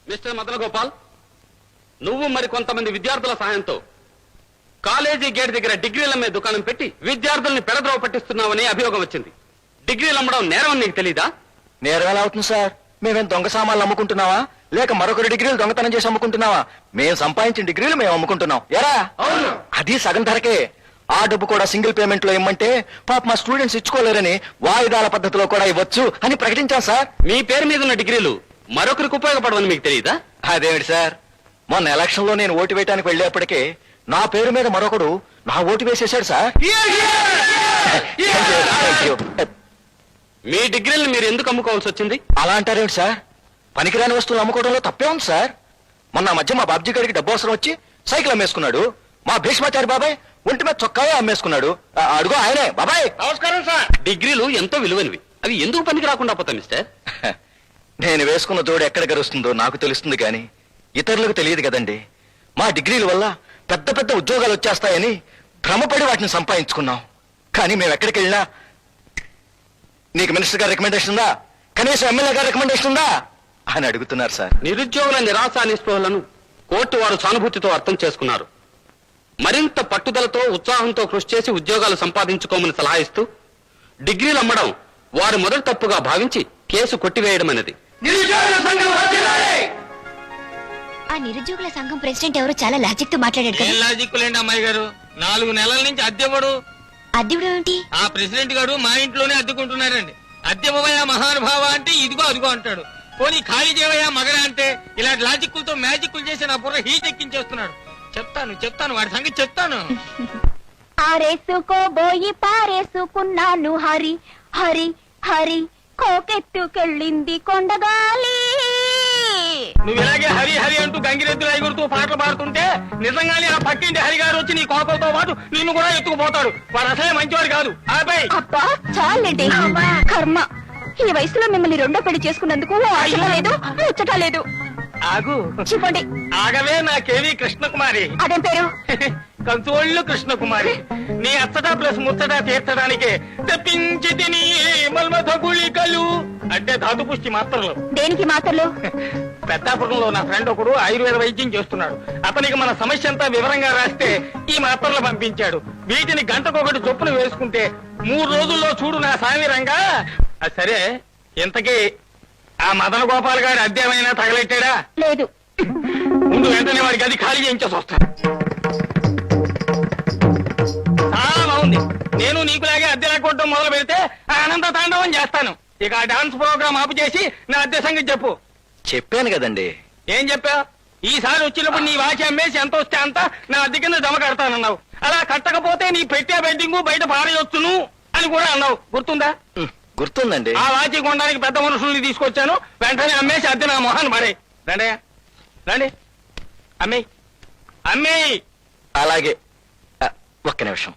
Mister మదన గోపాల్, నువ్వు మరి కొంతమంది విద్యార్థుల సహాయంతో కాలేజీ గేట్ దగ్గర డిగ్రీల మీద దుకాణం పెట్టి విద్యార్థుల్ని పెడద్రోవ పట్టిస్తున్నావని అభియోగం వచ్చింది. డిగ్రీలు అమ్మడం నేరం అని నీకు తెలీదా? నేరం ఎలా అవుతుంది సార్? మేమేం దొంగ సామాన్లు అమ్ముకుంటున్నావా, లేక మరొకరి డిగ్రీలు దొంగతనం చేసి అమ్ముకుంటున్నావా? మేము సంపాదించిన డిగ్రీలు మేము అమ్ముకుంటున్నాం. ఎరా అవును, అది సగం ధరకే. ఆ డబ్బు కూడా సింగిల్ పేమెంట్ లో ఇమ్మంటే పాప మా స్టూడెంట్స్ ఇచ్చుకోలేరని వాయిదాల పద్ధతిలో కూడా ఇవ్వచ్చు అని ప్రకటించాం సార్. మీ పేరు మీద ఉన్న డిగ్రీలు మరొకరికి ఉపయోగపడవని మీకు తెలియదా? అదేమిటి సార్, మొన్న ఎలక్షన్ లో నేను ఓటు వేయడానికి వెళ్ళేప్పటికే నా పేరు మీద మరొకడు నా ఓటు వేసేశాడు సార్. మీ డిగ్రీలను మీరు ఎందుకు అమ్ముకోవాల్సి వచ్చింది? అలా అంటారేమిటి సార్? పనికిరాని వస్తువులు అమ్ముకోవడంలో తప్పే ఉంది సార్. మొన్న మధ్య మా బాబ్జీ గారికి డబ్బు అవసరం వచ్చి సైకిల్ అమ్మేసుకున్నాడు. మా భీష్మాచారి బాబాయ్ ఒంటి మీద చొక్కాయే అమ్మేసుకున్నాడు. అడుగు ఆయనే. బాబాయ్ నమస్కారం సార్. డిగ్రీలు ఎంతో విలువైనవి, అవి ఎందుకు పనికి రాకుండా పోతాయి మిస్టర్? నేను వేసుకున్న జోడు ఎక్కడ గరుస్తుందో నాకు తెలుస్తుంది కానీ ఇతరులకు తెలియదు కదండి. మా డిగ్రీల వల్ల పెద్ద పెద్ద ఉద్యోగాలు వచ్చేస్తాయని భ్రమపడి వాటిని సంపాదించుకున్నాం. కానీ మేము ఎక్కడికి వెళ్ళినా నీకు మినిస్టర్ గారి రికమెండేషన్ ఉందా, కనీసం ఎమ్మెల్యే గారి రికమెండేషన్ ఉందా అని అడుగుతున్నారు సార్. నిరుద్యోగుల నిరాశ నిస్పృహలను కోర్టు వారు సానుభూతితో అర్థం చేసుకున్నారు. మరింత పట్టుదలతో ఉత్సాహంతో కృషి చేసి ఉద్యోగాలు సంపాదించుకోమని సలహా ఇస్తూ డిగ్రీలు అమ్మడం వారు మొదటి తప్పుగా భావించి కేసు కొట్టివేయడం అనేది. ఆ నిరుద్యోగుల సంఘం ప్రెసిడెంట్ ఎవరు చాలా లాజిక్ తో మాట్లాడాడు కదా. లాజిక్ లేండి అమ్మాయి గారు, 4 నెలల నుంచి అద్దెవడు అద్దెవడం ఏంటి? ఆ ప్రెసిడెంట్ గారు మా ఇంట్లోనే అద్దెకుంటున్నారండి. అద్దెవయ్యా మహానుభావ అంటే ఇదిగో అదిగో అంటాడు. పోనీ ఖాళీ చేయవయ్యా మగరా అంటే ఇలాంటి లాజిక్కులతో మ్యాజిక్లు చేసి నా బుర్ర హీట్ ఎక్కించేస్తున్నాడు. చెప్తాను వాడి సంగతి చెప్తాను. ఆరేసుకోబోయి పారేసుకున్నాను హరి హరి హరి కోకెత్తుకెళ్ళింది కొండగాలి. నువ్వు ఇలాగే హరి హరి అంటూ గంగిరెద్దులు ఎగురుతూ పాటలు పాడుతుంటే నిజంగానే ఆ పక్కింటి హరి గారు వచ్చి నీ కోపంతో పాటు నిన్ను కూడా ఎత్తుకుపోతాడు. వాడు అసలే మంచివాడు కాదు. ఆపై అబ్బా చాలండి. కర్మ, ఈ వయసులో మిమ్మల్ని రెండో పెళ్లి చేసుకున్నందుకు ఆశ లేదు, ముచ్చట లేదు. ఆగు, చెప్పండి. ఆగవే నా కేవి కృష్ణకుమారి. అదేం పేరు? కంచోళ్ళు కృష్ణకుమారి. నీ అచ్చట ప్లస్ ముచ్చట తీర్చడానికే తెప్పించి తిని మల్మథ గుళికలు అంటే ధాతు పుష్టి మాత్రలు. దేనికి మాత్రలు? పెద్దాపురంలో నా ఫ్రెండ్ ఒకడు ఆయుర్వేద వైద్యం చేస్తున్నాడు. అతనికి మన సమస్య అంతా వివరంగా రాస్తే ఈ మాత్రలు పంపించాడు. వీటిని గంటకొకటి చొప్పున వేసుకుంటే 3 రోజుల్లో చూడు నా సామిరంగా. సరే, ఇంతకీ ఆ మదన గోపాల్ గారి అద్దె ఏమైనా తగలెట్టాడా? లేదు. ముందు వెంటనే వాడికి అది ఖాళీ చేయించేసి వస్తాను. చాలా బాగుంది. నేను నీకులాగే అద్దె లేకపోవడం మొదలు పెడితే ఆనంద తాండవం చేస్తాను. ఇక ఆ డాన్స్ ప్రోగ్రామ్ ఆపు చేసి నా అద్దె సంగతి చెప్పు. చెప్పాను కదండి. ఏం చెప్పావు? ఈసారి వచ్చినప్పుడు నీ వాచి అమ్మేసి ఎంత వస్తే అంత నా అద్దె కింద జమ కడతానన్నావు. అలా కట్టకపోతే నీ పెట్టే బెడ్డింగు బయట పారేయొచ్చును అని కూడా అన్నావు. గుర్తుందా? గుర్తుందండి. ఆ వాచి కొనడానికి పెద్ద మనుషుల్ని తీసుకొచ్చాను. వెంటనే అమ్మేసి అద్దె నా మొహాన్ని పడే. రండి రండి, అమ్మేయి అమ్మేయి. అలాగే. ఒక్క నిమిషం.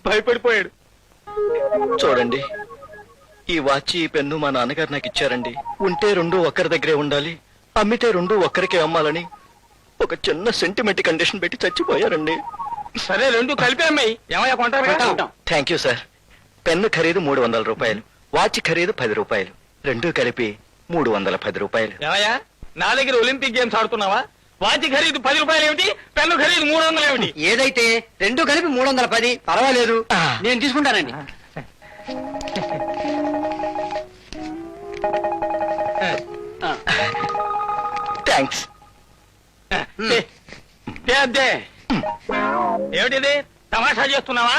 భయపడిపోయాడు. చూడండి, ఈ వాచి ఈ పెన్ను మా నాన్నగారు నాకు ఇచ్చారండి. ఉంటే 2 ఒక్కరి దగ్గరే ఉండాలి, అమ్మితే 2 ఒక్కరికే అమ్మాలని ఒక చిన్న సెంటిమెంట్ కండిషన్ పెట్టి చచ్చిపోయారండి. సరే, 2 కలిపి అమ్మాయి. ఏమయ్యా కొంటారు? Thank you sir. పెన్ను ఖరీదు 300 రూపాయలు, వాచి ఖరీదు 10 రూపాయలు, 2 కలిపి 310 రూపాయలు. ఏమయ్యా, నా దగ్గర ఒలింపిక్ గేమ్స్ ఆడుతున్నావా? వాచి ఖరీదు 10 రూపాయలు ఏమిటి, పెన్ను ఖరీదు 300 ఏమిటి? ఏదైతే 2 కలిపి 310. పర్వాలేదు, నేను తీసుకుంటానండి. థ్యాంక్స్. అద్దే ఏమిటిది? తమాషా చేస్తున్నావా?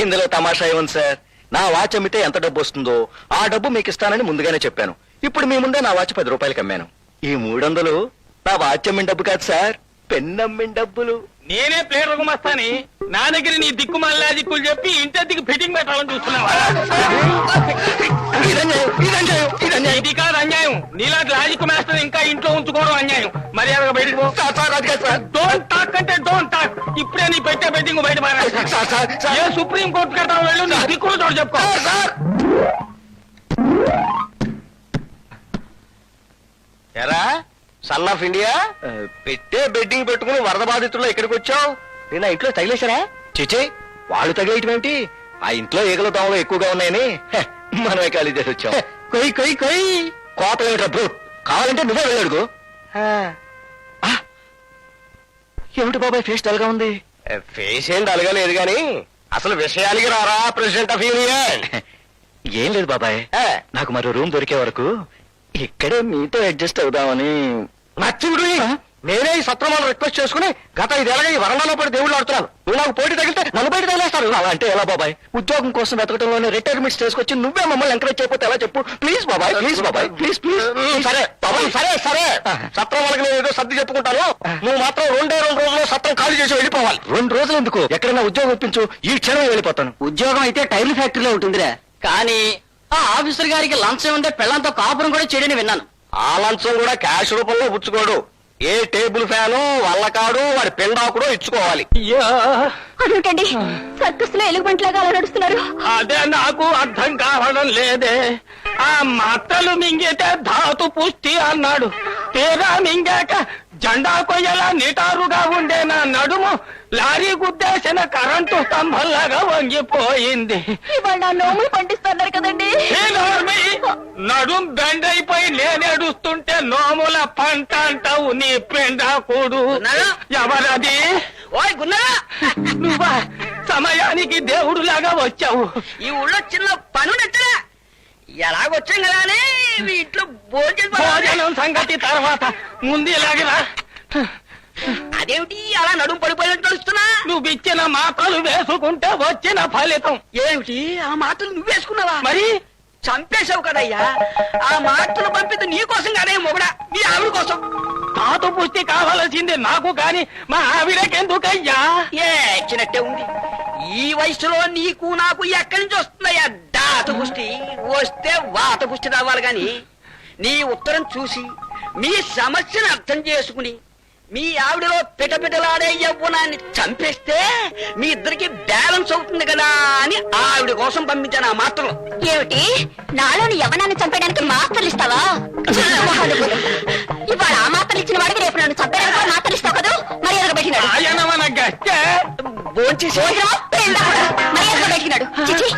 ఇందులో తమాషా ఏముంది సార్? నా వాచ్ అమ్మితే ఎంత డబ్బు వస్తుందో ఆ డబ్బు మీకు ఇస్తానని ముందుగానే చెప్పాను. ఇప్పుడు మీ ముందే నా వాచ్ 10 రూపాయలకి అమ్మాను. ఈ 300 నా వాచ్ అమ్మిన డబ్బు కాదు సార్, పెన్ను అమ్మిన డబ్బులు. నేనే ప్లేయర్ రఘుమస్తాని. నా దగ్గర నీ దిక్కుమాల దిక్కులు చెప్పి ఇంటికి ఫిట్టింగ్ పెట్టాలని చూస్తున్నావా? ఇది కాదు అన్యాయం. నీలాంటి లాజిక్ మాస్టర్ ఇంకా ఇంట్లో ఉంచుకోవడం అన్యాయం. మర్యాదగా బయటకు పో. డోంట్ టాక్ అంటే డోంట్ టాక్. ఇప్పుడే నీ పెట్టే బెట్టింగ్ బయట మారేస్తా. ఏ సుప్రీం కోర్టు కట్టావు వెళ్ళు, నీ దిక్కులు చోటు చెప్పుకో. ఎరా సన్ ఆఫ్ ఇండియా, పెట్టే బెడ్డింగ్ పెట్టుకుని వరద బాధితుల్లో ఇక్కడికి వచ్చావు. నేను ఇంట్లో తగిలేశారా? చిచే, వాళ్ళు తగిలేయటం ఏమిటి? ఆ ఇంట్లో ఈగల దోమలు ఎక్కువగా ఉన్నాయని మనమే ఖాళీ చేసి వచ్చాం. కొయ్ కొయ్ కొయ్. కోపం ఏమిట్రా బ్రూట్? కావాలంటే నువ్వే వెళ్ళడుగు. ఏమిటి బాబాయ్ ఫేస్ డల్ గా ఉంది? ఫేస్ ఏంటి అలగలేదు గాని అసలు విషయానికి రారా ప్రెసిడెంట్ ఆఫ్ యూనియన్. ఏం లేదు బాబాయ్, నాకు మరో రూమ్ దొరికే వరకు ఇక్కడే మీతో అడ్జస్ట్ అవుదామని. నచ్చుడు నేనే ఈ సత్రమాలను రిక్వెస్ట్ చేసుకుని గత 5 ఏళ్ళగా ఈ వరండాలో పడి దేవుళ్ళు ఆడుతున్నాను. నువ్వు నాకు పోటీ తగిలితే నన్ను బయట తగిలేస్తారు. అలా అంటే ఎలా బాబాయ్? ఉద్యోగం కోసం వెతకటంలోనే రిటైర్మెంట్స్ చేసుకొచ్చి నువ్వే మమ్మల్ని ఎంకరేజ్ చేయకపోతే ఎలా చెప్పు? ప్లీజ్ బాబాయ్, ప్లీజ్ బాబాయ్, ప్లీజ్ ప్లీజ్. సరే బాబాయ్, సరే సత్రం వాళ్ళకి నేను ఏదో సర్ది చెప్పుకుంటాను. నువ్వు మాత్రం 2 రోజుల్లో సత్రం ఖాళీ చేసి వెళ్ళిపోవాలి. 2 రోజులు ఎందుకు? ఎక్కడైనా ఉద్యోగం ఇప్పించు, ఈ క్షణమే వెళ్ళిపోతాను. ఉద్యోగం అయితే టైర్ల ఫ్యాక్టరీలో ఉంటుందిరా. కానీ ఆ ఆఫీసర్ గారికి లంచం ఉండే పెళ్ళంతో కాపురం కూడా చేయడని విన్నాను. ఆ లంచం కూడా క్యాష్ రూపంలో పుచ్చుకోడు. ఏ టేబుల్ ఫ్యాను వల్లకాడు వాడి పెండాకుడో ఇచ్చుకోవాలి. అదేంటండి సర్కస్ లో ఎలుగుబంట్లాగా అలా నడుస్తున్నారు? అదే నాకు అర్థం కావడం లేదే. ఆ మాటలు మింగితే ధాతు పుష్టి అన్నాడు. తీరా మింగాక జెండా కొయ్యలా నిటారుగా ఉండే నా నడుము లారీ గుద్దేసిన కరెంటు స్తంభంలాగా వంగిపోయింది. ఇవాళ నా నోములు పండిస్తున్నారు కదండి. ఏ నోర్మి, నడుం బెండ్ అయిపోయి నేనేడుస్తుంటే నోముల పంట అంటావు నీ పెండాకుడు. ఎవరది? ఓయ్ గున్నరా, నువ్వా? సమయానికి దేవుడు లాగా వచ్చావు. ఈ ఊళ్ళో చిన్న పనునెట్టరా ఎలాగొచ్చాం కదా అని మీ ఇంట్లో భోజనం సంగతి తర్వాత ముందు ఇలాగరా. అదేమిటి అలా నడుము పడిపోయినట్టు నడుస్తున్నా? నువ్వు ఇచ్చిన మాటలు వేసుకుంటే వచ్చిన ఫలితం. ఏమిటి ఆ మాటలు నువ్వేసుకున్నావా? మరి చంపేశావు కదయ్యా. ఆ మాటలు పంపితే నీ కోసం కాదే మొగడా, మీ ఆవిడ కోసం. ధాతు పుష్టి కావాల్సింది నాకు కాని మా ఆవిడకెందుకయ్యా? ఏ ఇచ్చినట్టే ఉంది. ఈ వయసులో నీకు నాకు ఎక్కడి నుంచి వస్తుందయ్యా దాత పుష్టి? వస్తే వాత పుష్టి రావాలి గాని నీ ఉత్తరం చూసి మీ సమస్యను అర్థం చేసుకుని మీ ఆవిడలో పిటపిటలాడే యవ్వనాన్ని చంపేస్తే మీ ఇద్దరికి బ్యాలెన్స్ అవుతుంది కదా అని ఆవిడ కోసం పంపించాను ఆ మాత్రం. ఏమిటి నాలోని యవనాన్ని చంపేయడానికి మాత్రలు ఇస్తావా? ఇవాళ ఆ మాత్రలు ఇచ్చిన వాడికి రేపు నన్ను చంపేయడానికి కూడా మాత్రలు ఇస్తావు కదా? మర్యాదగా పెట్టినాడు. ఆయన మన గస్తే భోంచేసి మర్యాదగా పెట్టినాడు. చిచి